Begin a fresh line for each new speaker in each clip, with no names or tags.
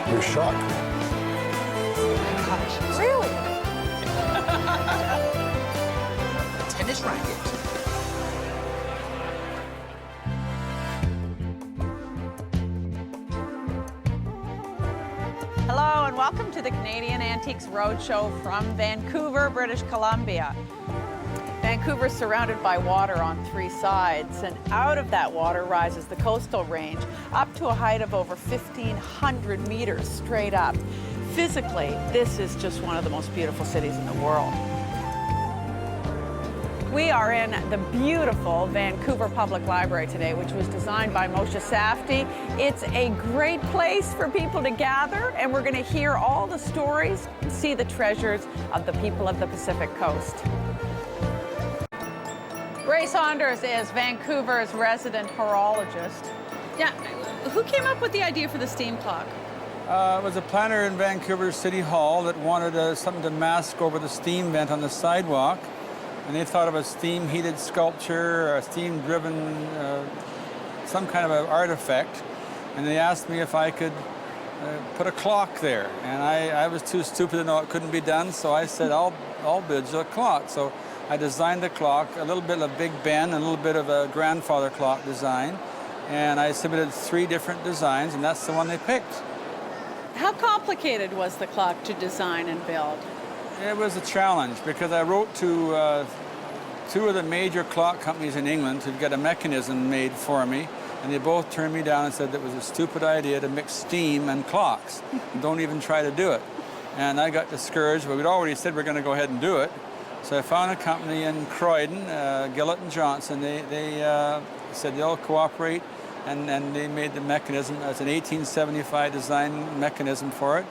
You're shocked.
Really?
Tennis racket.
Hello and welcome to the Canadian Antiques Roadshow from Vancouver, British Columbia. Vancouver is surrounded by water on 3 sides, and out of that water rises the coastal range up to a height of over 1,500 meters straight up. Physically, this is just one of the most beautiful cities in the world. We are in the beautiful Vancouver Public Library today, which was designed by Moshe Safdie. It's a great place for people to gather, and we're going to hear all the stories and see the treasures of the people of the Pacific Coast. Ray Saunders is Vancouver's resident horologist. Yeah, who came up with the idea for the steam clock?
It was a planner in Vancouver City Hall that wanted something to mask over the steam vent on the sidewalk. And they thought of a steam-heated sculpture, or a steam-driven, some kind of an artifact. And they asked me if I could put a clock there. And I was too stupid to know it couldn't be done, so I said, I'll build you a clock. So I designed the clock, a little bit of Big Ben, and a little bit of a grandfather clock design. And I submitted 3 different designs, and that's the one they picked.
How complicated was the clock to design and build?
It was a challenge because I wrote to 2 of the major clock companies in England to get a mechanism made for me, and they both turned me down and said it was a stupid idea to mix steam and clocks. Don't even try to do it. And I got discouraged, but we'd already said we're going to go ahead and do it. So I found a company in Croydon, Gillett and Johnson. They said they'll cooperate, and they made the mechanism as an 1875 design mechanism for it.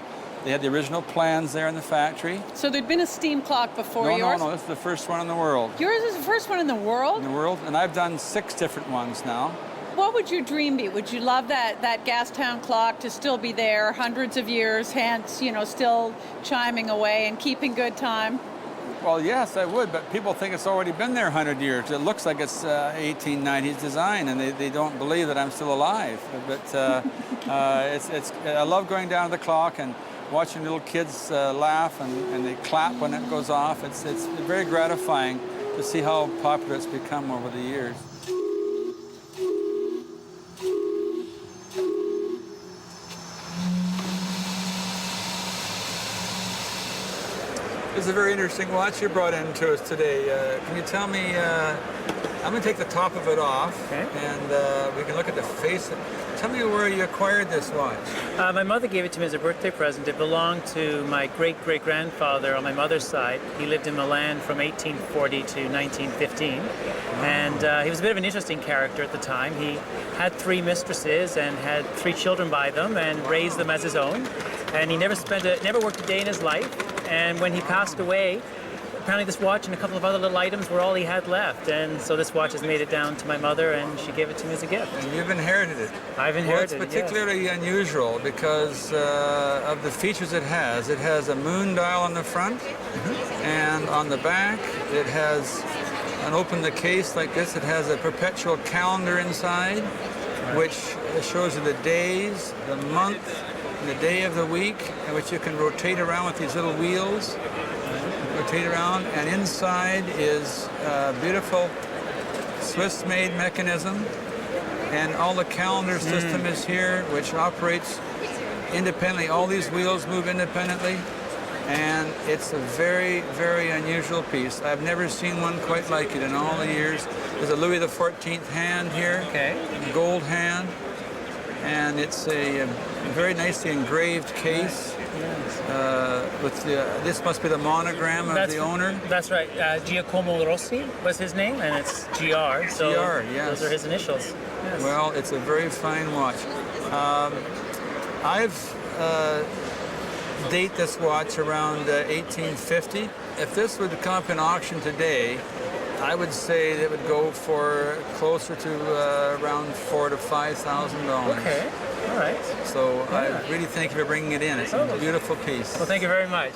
They had the original plans there in the factory.
So there'd been a steam clock before yours?
No, this is the first one in the world.
Yours is the first one in the world?
In the world, and I've done 6 different ones now.
What would your dream be? Would you love that Gastown clock to still be there hundreds of years, hence, you know, still chiming away and keeping good time?
Well, yes, I would, but people think it's already been there 100 years. It looks like it's 1890s design, and they don't believe that I'm still alive. But I love going down to the clock and watching little kids laugh and they clap when it goes off. It's very gratifying to see how popular it's become over the years. This is a very interesting watch you brought in to us today. Can you tell me, I'm going to take the top of it off, okay, and we can look at the face. Tell me where you acquired this watch.
My mother gave it to me as a birthday present. It belonged to my great-great-grandfather on my mother's side. He lived in Milan from 1840 to 1915. And he was a bit of an interesting character at the time. He had 3 mistresses and had 3 children by them and raised them as his own. And he never worked a day in his life. And when he passed away, apparently this watch and a couple of other little items were all he had left. And so this watch has made it down to my mother, and she gave it to me as a gift.
And you've inherited it.
I've inherited it,
Well, it's particularly unusual because of the features it has. It has a moon dial on the front, and on the back it has, and open the case like this, it has a perpetual calendar inside, which shows you the days, the month, and the day of the week, which you can rotate around with these little wheels. Rotate around, and inside is a beautiful Swiss-made mechanism, and all the calendar system is here, which operates independently. All these wheels move independently, and it's a very, very unusual piece. I've never seen one quite like it in all the years. There's a Louis XIV hand here, gold hand, and it's a very nicely engraved case. With this must be the monogram of the owner.
That's right. Giacomo Rossi was his name, and it's GR. So
GR, yes.
Those are his initials. Yes.
Well, it's a very fine watch. I've date this watch around 1850. If this would come up in auction today, I would say that it would go for closer to around $4,000 to $5,000.
Okay. All right.
So I really thank you for bringing it in. It's a beautiful piece.
Well, thank you very much.